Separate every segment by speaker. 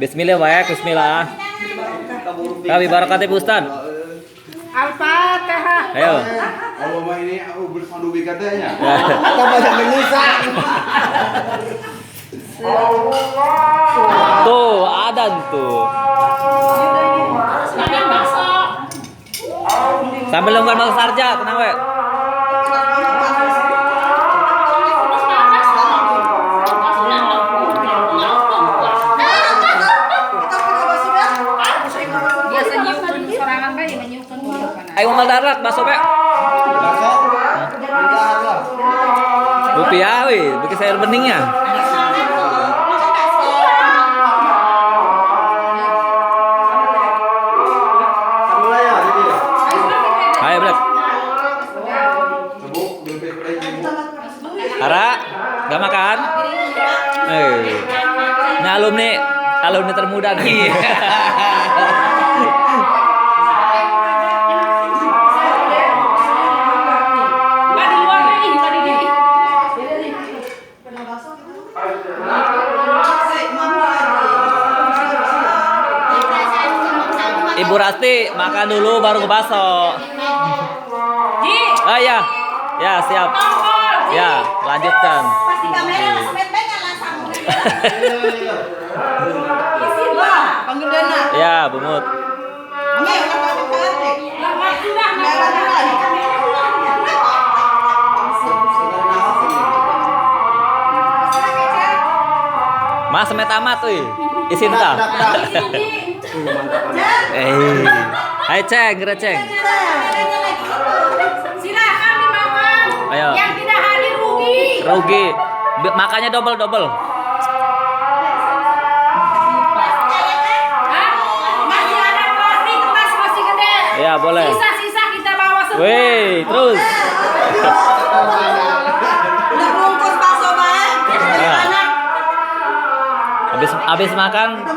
Speaker 1: Bismillah baik, bismillah. Kami barakati Ustaz.
Speaker 2: Al-Fatihah.
Speaker 1: Ayo.
Speaker 3: Allahumma ini bersandu katanya.
Speaker 4: Kita banyak menyusah.
Speaker 1: Tuh, ada tuh. Sambil longgar Bang Sarja, tenang we.
Speaker 2: Biasa nyiupkan sorangan bae nyiupkan nyiupkan.
Speaker 1: Ayo mal darat bakso be. Rupiah we, bikin sayur beningnya. Ayo Black. Ara, gak makan? Ini alumni termuda nih. Ibu Rasti makan dulu baru ke bakso. Ah ya, ya siap. Ya lanjutkan.
Speaker 5: Pasti kamera sampai pegang langsung. Isi bah, panggil Dana.
Speaker 1: Ya Bumut.
Speaker 5: Oke, ulang kali. Sudah,
Speaker 1: Mas semet amat tuh. Isin ta. Hai ceng, gerak ceng.
Speaker 2: Silakan dimakan.
Speaker 1: Ayo.
Speaker 2: Yang tidak hadir rugi.
Speaker 1: Rugi. Makannya double.
Speaker 2: Masih ada plastik tas masih gede.
Speaker 1: Ya boleh.
Speaker 2: Sisa-sisa kita bawa semua.
Speaker 1: Wih, terus.
Speaker 5: Udah bungkus bakso bae.
Speaker 1: Ya. Habis makan.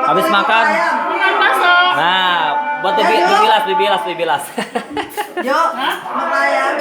Speaker 2: Makan bakso.
Speaker 1: Nah, buat dibilas.
Speaker 5: Yuk, makan ayam.